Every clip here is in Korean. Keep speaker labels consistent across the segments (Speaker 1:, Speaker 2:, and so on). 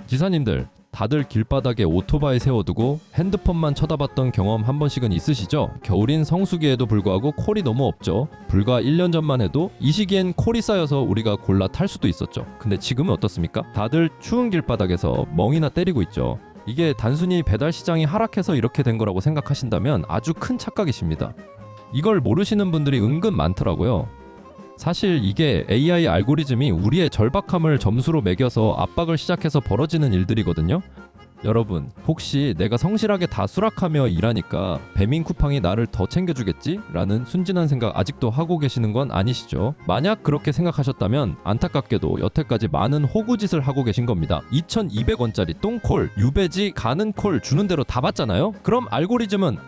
Speaker 1: 기사님들 다들 길바닥에 오토바이 세워두고 핸드폰만 쳐다봤던 경험 한 번씩은 있으시죠? 겨울인 성수기에도 불구하고 콜이 너무 없죠. 불과 1년 전만 해도 이 시기엔 콜이 쌓여서 우리가 골라 탈 수도 있었죠. 근데 지금은 어떻습니까? 다들 추운 길바닥에서 멍이나 때리고 있죠. 이게 단순히 배달 시장이 하락해서 이렇게 된 거라고 생각하신다면 아주 큰 착각이십니다. 이걸 모르시는 분들이 은근 많더라고요. 사실 이게 AI 알고리즘이 우리의 절박함을 점수로 매겨서 압박을 시작해서 벌어지는 일들이거든요. 여러분, 혹시 내가 성실하게 다 수락하며 일하니까 배민 쿠팡이 나를 더 챙겨주겠지? 라는 순진한 생각 아직도 하고 계시는 건 아니시죠? 만약 그렇게 생각하셨다면 안타깝게도 여태까지 많은 호구짓을 하고 계신 겁니다. 2,200원짜리 똥콜, 유배지, 가는 콜 주는 대로 다 받잖아요? 그럼 알고리즘은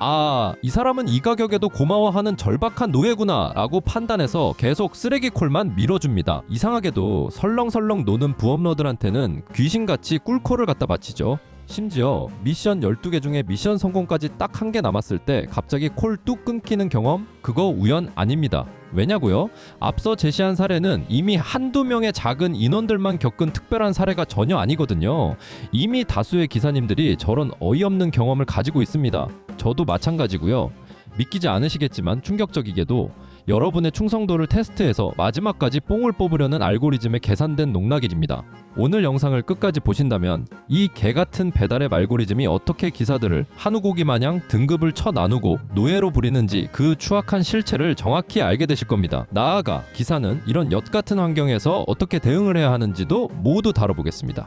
Speaker 1: 이 사람은 이 가격에도 고마워하는 절박한 노예구나 라고 판단해서 계속 쓰레기 콜만 밀어줍니다. 이상하게도 설렁설렁 노는 부업러들한테는 귀신같이 꿀콜을 갖다 바치죠. 심지어 미션 12개 중에 미션 성공까지 딱 한 개 남았을 때 갑자기 콜 뚝 끊기는 경험? 그거 우연 아닙니다. 왜냐고요? 앞서 제시한 사례는 이미 한두 명의 작은 인원들만 겪은 특별한 사례가 전혀 아니거든요. 이미 다수의 기사님들이 저런 어이없는 경험을 가지고 있습니다. 저도 마찬가지고요. 믿기지 않으시겠지만 충격적이게도 여러분의 충성도를 테스트해서 마지막까지 뽕을 뽑으려는 알고리즘의 계산된 농락일입니다. 오늘 영상을 끝까지 보신다면 이 개같은 배달앱 알고리즘이 어떻게 기사들을 한우고기 마냥 등급을 쳐 나누고 노예로 부리는지 그 추악한 실체를 정확히 알게 되실 겁니다. 나아가 기사는 이런 엿같은 환경에서 어떻게 대응을 해야 하는지도 모두 다뤄보겠습니다.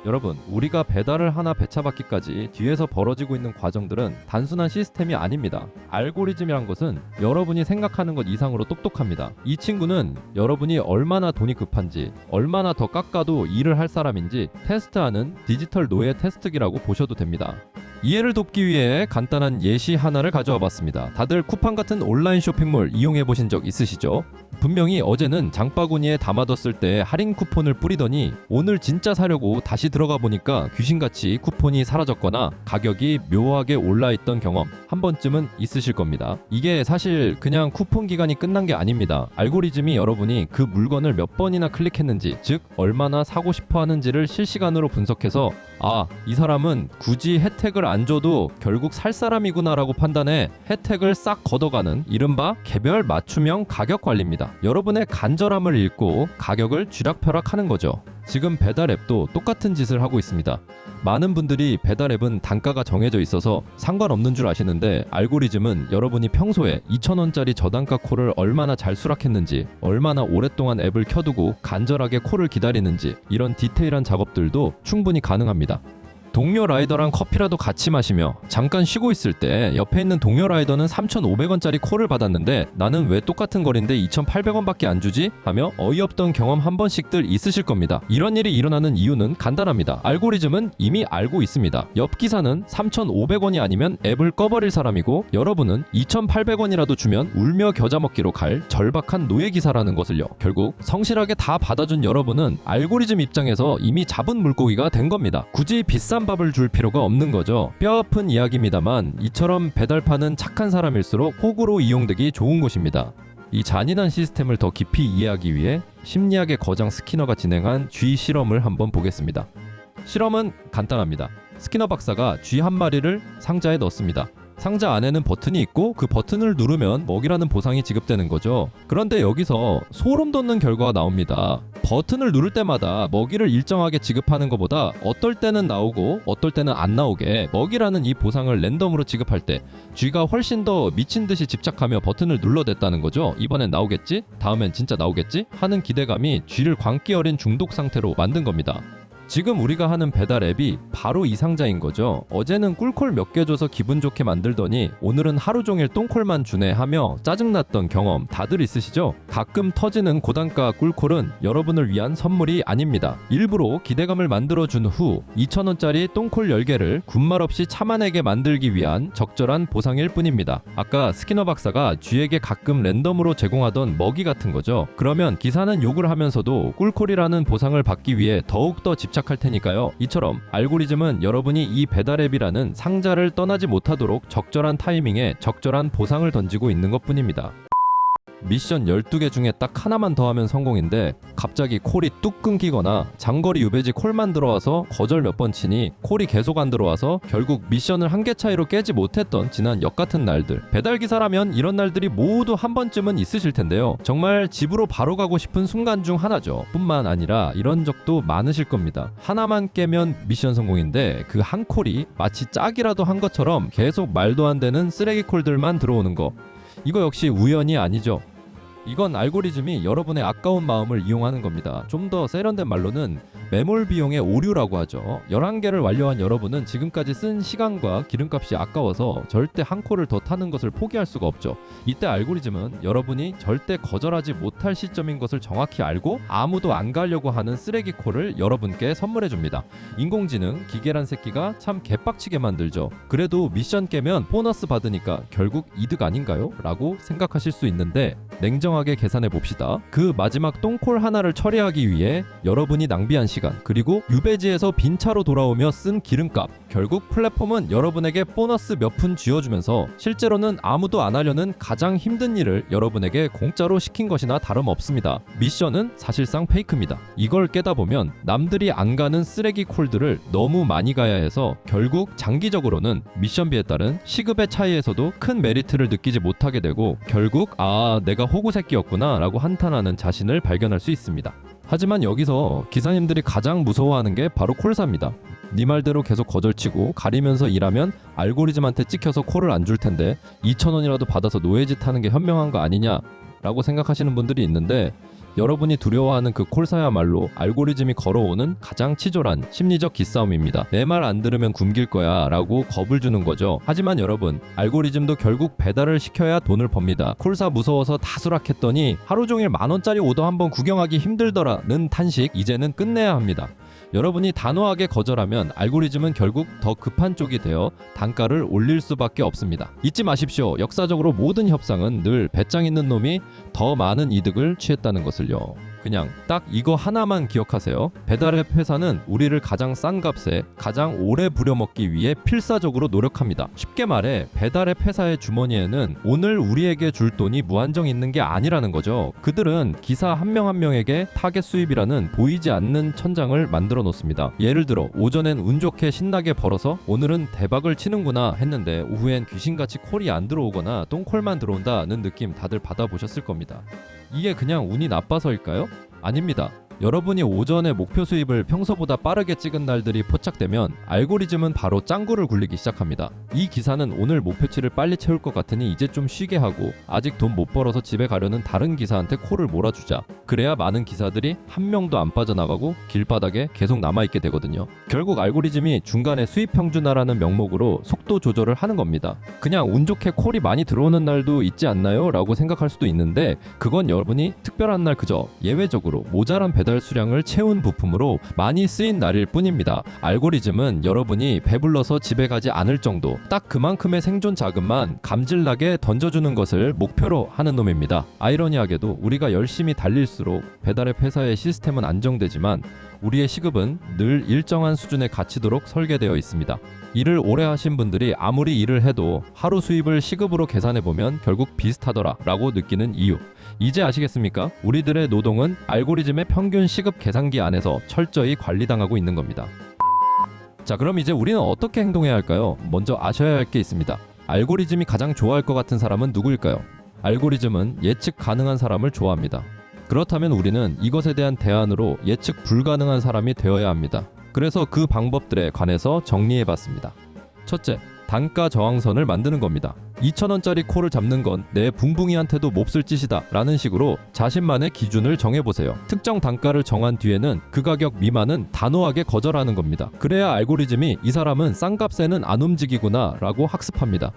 Speaker 1: 여러분, 우리가 배달을 하나 배차받기까지 뒤에서 벌어지고 있는 과정들은 단순한 시스템이 아닙니다. 알고리즘이란 것은 여러분이 생각하는 것 이상으로 똑똑합니다. 이 친구는 여러분이 얼마나 돈이 급한지, 얼마나 더 깎아도 일을 할 사람인지 테스트하는 디지털 노예 테스트기라고 보셔도 됩니다. 이해를 돕기 위해 간단한 예시 하나를 가져와 봤습니다. 다들 쿠팡 같은 온라인 쇼핑몰 이용해 보신 적 있으시죠? 분명히 어제는 장바구니에 담아뒀을 때 할인 쿠폰을 뿌리더니 오늘 진짜 사려고 다시 들어가 보니까 귀신같이 쿠폰이 사라졌거나 가격이 묘하게 올라있던 경험 한 번쯤은 있으실 겁니다. 이게 사실 그냥 쿠폰 기간이 끝난 게 아닙니다. 알고리즘이 여러분이 그 물건을 몇 번이나 클릭했는지, 즉 얼마나 사고 싶어 하는지를 실시간으로 분석해서 이 사람은 굳이 혜택을 안 줘도 결국 살 사람이구나 라고 판단해 혜택을 싹 걷어가는 이른바 개별 맞춤형 가격 관리입니다. 여러분의 간절함을 읽고 가격을 쥐락펴락하는 거죠. 지금 배달앱도 똑같은 짓을 하고 있습니다. 많은 분들이 배달앱은 단가가 정해져 있어서 상관없는 줄 아시는데 알고리즘은 여러분이 평소에 2,000원짜리 저단가 콜을 얼마나 잘 수락했는지, 얼마나 오랫동안 앱을 켜두고 간절하게 콜을 기다리는지 이런 디테일한 작업들도 충분히 가능합니다. 동료 라이더랑 커피라도 같이 마시며 잠깐 쉬고 있을 때 옆에 있는 동료 라이더는 3,500원짜리 콜을 받았는데 나는 왜 똑같은 거리인데 2,800원밖에 안 주지? 하며 어이없던 경험 한 번씩들 있으실 겁니다. 이런 일이 일어나는 이유는 간단합니다. 알고리즘은 이미 알고 있습니다. 옆 기사는 3,500원이 아니면 앱을 꺼버릴 사람이고 여러분은 2,800원이라도 주면 울며 겨자 먹기로 갈 절박한 노예 기사라는 것을요. 결국 성실하게 다 받아준 여러분은 알고리즘 입장에서 이미 잡은 물고기가 된 겁니다. 굳이 비싼 밥을 줄 필요가 없는 거죠. 뼈아픈 이야기입니다만 이처럼 배달파는 착한 사람일수록 호구로 이용되기 좋은 곳입니다. 이 잔인한 시스템을 더 깊이 이해하기 위해 심리학의 거장 스키너가 진행한 쥐 실험을 한번 보겠습니다. 실험은 간단합니다. 스키너 박사가 쥐 한 마리를 상자에 넣습니다. 상자 안에는 버튼이 있고 그 버튼을 누르면 먹이라는 보상이 지급되는 거죠. 그런데 여기서 소름 돋는 결과가 나옵니다. 버튼을 누를 때마다 먹이를 일정하게 지급하는 것보다 어떨 때는 나오고 어떨 때는 안 나오게 먹이라는 이 보상을 랜덤으로 지급할 때 쥐가 훨씬 더 미친 듯이 집착하며 버튼을 눌러댔다는 거죠. 이번엔 나오겠지? 다음엔 진짜 나오겠지? 하는 기대감이 쥐를 광기 어린 중독 상태로 만든 겁니다. 지금 우리가 하는 배달 앱이 바로 이 상자인 거죠. 어제는 꿀콜 몇 개 줘서 기분 좋게 만들더니 오늘은 하루 종일 똥콜만 주네 하며 짜증났던 경험 다들 있으시죠? 가끔 터지는 고단가 꿀콜은 여러분을 위한 선물이 아닙니다. 일부러 기대감을 만들어준 후 2,000원짜리 똥콜 10개를 군말 없이 참아내게 만들기 위한 적절한 보상일 뿐입니다. 아까 스키너 박사가 쥐에게 가끔 랜덤으로 제공하던 먹이 같은 거죠. 그러면 기사는 욕을 하면서도 꿀콜이라는 보상을 받기 위해 더욱더 집착할 테니까요. 이처럼 알고리즘은 여러분이 이 배달앱이라는 상자를 떠나지 못하도록 적절한 타이밍에 적절한 보상을 던지고 있는 것뿐입니다. 미션 12개 중에 딱 하나만 더 하면 성공인데 갑자기 콜이 뚝 끊기거나 장거리 유배지 콜만 들어와서 거절 몇 번 치니 콜이 계속 안 들어와서 결국 미션을 한 개 차이로 깨지 못했던 지난 역같은 날들. 배달기사라면 이런 날들이 모두 한 번쯤은 있으실 텐데요. 정말 집으로 바로 가고 싶은 순간 중 하나죠. 뿐만 아니라 이런 적도 많으실 겁니다. 하나만 깨면 미션 성공인데 그 한 콜이 마치 짝이라도 한 것처럼 계속 말도 안 되는 쓰레기 콜들만 들어오는 거. 이거 역시 우연이 아니죠. 이건 알고리즘이 여러분의 아까운 마음을 이용하는 겁니다. 좀 더 세련된 말로는 매몰 비용의 오류라고 하죠. 11개를 완료한 여러분은 지금까지 쓴 시간과 기름값이 아까워서 절대 한 콜을 더 타는 것을 포기할 수가 없죠. 이때 알고리즘은 여러분이 절대 거절하지 못할 시점인 것을 정확히 알고 아무도 안 가려고 하는 쓰레기 콜을 여러분께 선물해 줍니다. 인공지능, 기계란 새끼가 참 개빡치게 만들죠. 그래도 미션 깨면 보너스 받으니까 결국 이득 아닌가요? 라고 생각하실 수 있는데 냉정하게 계산해 봅시다. 그 마지막 똥콜 하나를 처리하기 위해 여러분이 낭비한 시간, 그리고 유배지에서 빈 차로 돌아오며 쓴 기름값, 결국 플랫폼은 여러분에게 보너스 몇 푼 쥐어주면서 실제로는 아무도 안 하려는 가장 힘든 일을 여러분에게 공짜로 시킨 것이나 다름없습니다. 미션은 사실상 페이크입니다. 이걸 깨다 보면 남들이 안 가는 쓰레기 콜들을 너무 많이 가야 해서 결국 장기적으로는 미션비에 따른 시급의 차이에서도 큰 메리트를 느끼지 못하게 되고 결국 내가 호구 새끼였구나 라고 한탄하는 자신을 발견할 수 있습니다. 하지만 여기서 기사님들이 가장 무서워하는 게 바로 콜사입니다. 네 말대로 계속 거절치고 가리면서 일하면 알고리즘한테 찍혀서 콜을 안 줄 텐데 2,000원이라도 받아서 노예짓 하는 게 현명한 거 아니냐 라고 생각하시는 분들이 있는데 여러분이 두려워하는 그 콜사야말로 알고리즘이 걸어오는 가장 치졸한 심리적 기싸움입니다. 내 말 안 들으면 굶길 거야 라고 겁을 주는 거죠. 하지만 여러분, 알고리즘도 결국 배달을 시켜야 돈을 법니다. 콜사 무서워서 다 수락했더니 하루 종일 10,000원짜리 오더 한번 구경하기 힘들더라는 탄식 이제는 끝내야 합니다. 여러분이 단호하게 거절하면 알고리즘은 결국 더 급한 쪽이 되어 단가를 올릴 수밖에 없습니다. 잊지 마십시오. 역사적으로 모든 협상은 늘 배짱 있는 놈이 더 많은 이득을 취했다는 것을요. 그냥 딱 이거 하나만 기억하세요. 배달앱 회사는 우리를 가장 싼 값에 가장 오래 부려먹기 위해 필사적으로 노력합니다. 쉽게 말해 배달앱 회사의 주머니에는 오늘 우리에게 줄 돈이 무한정 있는 게 아니라는 거죠. 그들은 기사 한 명 한 명에게 타겟 수입이라는 보이지 않는 천장을 만들어 놓습니다. 예를 들어 오전엔 운 좋게 신나게 벌어서 오늘은 대박을 치는구나 했는데 오후엔 귀신같이 콜이 안 들어오거나 똥콜만 들어온다는 느낌 다들 받아보셨을 겁니다. 이게 그냥 운이 나빠서일까요? 아닙니다. 여러분이 오전에 목표 수입을 평소보다 빠르게 찍은 날들이 포착되면 알고리즘은 바로 짱구를 굴리기 시작합니다. 이 기사는 오늘 목표치를 빨리 채울 것 같으니 이제 좀 쉬게 하고 아직 돈 못 벌어서 집에 가려는 다른 기사한테 콜을 몰아주자. 그래야 많은 기사들이 한 명도 안 빠져나가고 길바닥에 계속 남아있게 되거든요. 결국 알고리즘이 중간에 수입 평준화라는 명목으로 속도 조절을 하는 겁니다. 그냥 운 좋게 콜이 많이 들어오는 날도 있지 않나요? 라고 생각할 수도 있는데 그건 여러분이 특별한 날 그저 예외적으로 모자란 배달 수량을 채운 부품으로 많이 쓰인 날일 뿐입니다. 알고리즘은 여러분이 배불러서 집에 가지 않을 정도 딱 그만큼의 생존 자금만 감질나게 던져주는 것을 목표로 하는 놈입니다. 아이러니하게도 우리가 열심히 달릴수록 배달앱 회사의 시스템은 안정되지만 우리의 시급은 늘 일정한 수준에 갇히도록 설계되어 있습니다. 일을 오래 하신 분들이 아무리 일을 해도 하루 수입을 시급으로 계산해보면 결국 비슷하더라 라고 느끼는 이유. 이제 아시겠습니까? 우리들의 노동은 알고리즘의 평균 시급 계산기 안에서 철저히 관리당하고 있는 겁니다. 자, 그럼 이제 우리는 어떻게 행동해야 할까요? 먼저 아셔야 할 게 있습니다. 알고리즘이 가장 좋아할 것 같은 사람은 누구일까요? 알고리즘은 예측 가능한 사람을 좋아합니다. 그렇다면 우리는 이것에 대한 대안으로 예측 불가능한 사람이 되어야 합니다. 그래서 그 방법들에 관해서 정리해봤습니다. 첫째, 단가 저항선을 만드는 겁니다. 2,000원짜리 콜을 잡는 건 내 붕붕이한테도 몹쓸 짓이다 라는 식으로 자신만의 기준을 정해보세요. 특정 단가를 정한 뒤에는 그 가격 미만은 단호하게 거절하는 겁니다. 그래야 알고리즘이 이 사람은 싼 값에는 안 움직이구나 라고 학습합니다.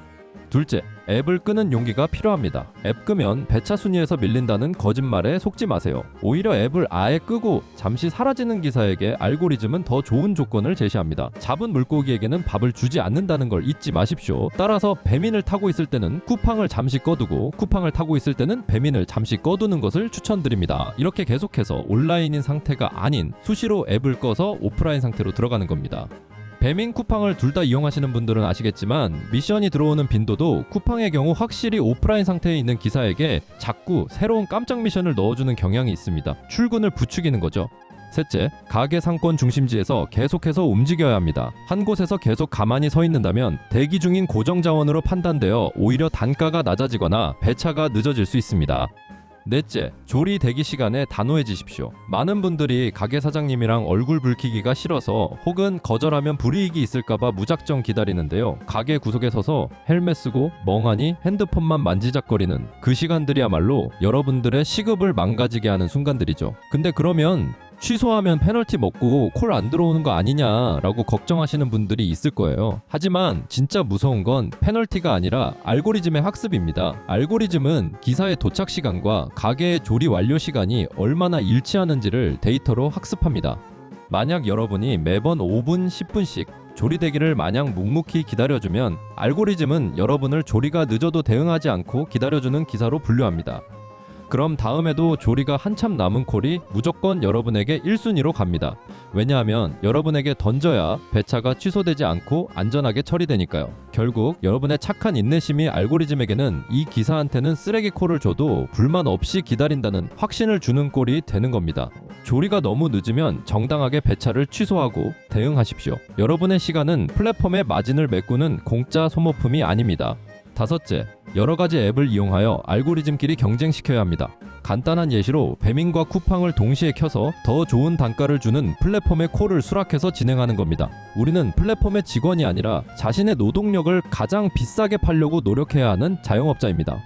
Speaker 1: 둘째, 앱을 끄는 용기가 필요합니다. 앱 끄면 배차 순위에서 밀린다는 거짓말에 속지 마세요. 오히려 앱을 아예 끄고 잠시 사라지는 기사에게 알고리즘은 더 좋은 조건을 제시합니다. 잡은 물고기에게는 밥을 주지 않는다는 걸 잊지 마십시오. 따라서 배민을 타고 있을 때는 쿠팡을 잠시 꺼두고 쿠팡을 타고 있을 때는 배민을 잠시 꺼두는 것을 추천드립니다. 이렇게 계속해서 온라인인 상태가 아닌 수시로 앱을 꺼서 오프라인 상태로 들어가는 겁니다. 배민 쿠팡을 둘 다 이용하시는 분들은 아시겠지만 미션이 들어오는 빈도도 쿠팡의 경우 확실히 오프라인 상태에 있는 기사에게 자꾸 새로운 깜짝 미션을 넣어주는 경향이 있습니다. 출근을 부추기는 거죠. 셋째, 가게 상권 중심지에서 계속해서 움직여야 합니다. 한 곳에서 계속 가만히 서 있는다면 대기 중인 고정 자원으로 판단되어 오히려 단가가 낮아지거나 배차가 늦어질 수 있습니다. 넷째, 조리 대기 시간에 단호해지십시오. 많은 분들이 가게 사장님이랑 얼굴 붉히기가 싫어서 혹은 거절하면 불이익이 있을까봐 무작정 기다리는데요. 가게 구석에 서서 헬멧 쓰고 멍하니 핸드폰만 만지작거리는 그 시간들이야말로 여러분들의 시급을 망가지게 하는 순간들이죠. 근데 그러면 취소하면 페널티 먹고 콜 안 들어오는 거 아니냐라고 걱정하시는 분들이 있을 거예요. 하지만 진짜 무서운 건 페널티가 아니라 알고리즘의 학습입니다. 알고리즘은 기사의 도착 시간과 가게의 조리 완료 시간이 얼마나 일치하는지를 데이터로 학습합니다. 만약 여러분이 매번 5분, 10분씩 조리대기를 마냥 묵묵히 기다려주면 알고리즘은 여러분을 조리가 늦어도 대응하지 않고 기다려주는 기사로 분류합니다. 그럼 다음에도 조리가 한참 남은 콜이 무조건 여러분에게 1순위로 갑니다. 왜냐하면 여러분에게 던져야 배차가 취소되지 않고 안전하게 처리되니까요. 결국 여러분의 착한 인내심이 알고리즘에게는 이 기사한테는 쓰레기 콜을 줘도 불만 없이 기다린다는 확신을 주는 꼴이 되는 겁니다. 조리가 너무 늦으면 정당하게 배차를 취소하고 대응하십시오. 여러분의 시간은 플랫폼의 마진을 메꾸는 공짜 소모품이 아닙니다. 다섯째, 여러가지 앱을 이용하여 알고리즘끼리 경쟁시켜야 합니다. 간단한 예시로 배민과 쿠팡을 동시에 켜서 더 좋은 단가를 주는 플랫폼의 콜을 수락해서 진행하는 겁니다. 우리는 플랫폼의 직원이 아니라 자신의 노동력을 가장 비싸게 팔려고 노력해야 하는 자영업자입니다.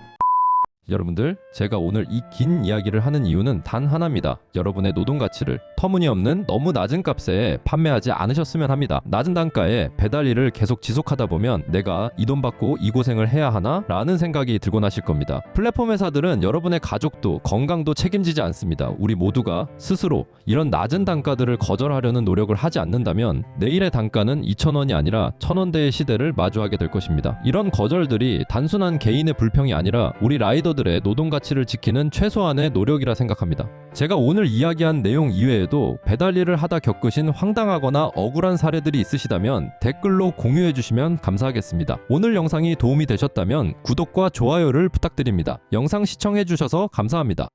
Speaker 1: 여러분들, 제가 오늘 이 긴 이야기를 하는 이유는 단 하나입니다. 여러분의 노동 가치를 터무니없는 너무 낮은 값에 판매하지 않으셨으면 합니다. 낮은 단가에 배달 일을 계속 지속하다 보면 내가 이 돈 받고 이 고생을 해야 하나? 라는 생각이 들곤 하실 겁니다. 플랫폼 회사들은 여러분의 가족도 건강도 책임지지 않습니다. 우리 모두가 스스로 이런 낮은 단가들을 거절하려는 노력을 하지 않는다면 내일의 단가는 2,000원이 아니라 1,000원대의 시대를 마주하게 될 것입니다. 이런 거절들이 단순한 개인의 불평이 아니라 우리 라이더들의 노동 가치를 지키는 최소한의 노력이라 생각합니다. 제가 오늘 이야기한 내용 이외에도 배달 일을 하다 겪으신 황당하거나 억울한 사례들이 있으시다면 댓글로 공유해 주시면 감사하겠습니다. 오늘 영상이 도움이 되셨다면 구독과 좋아요를 부탁드립니다. 영상 시청해 주셔서 감사합니다.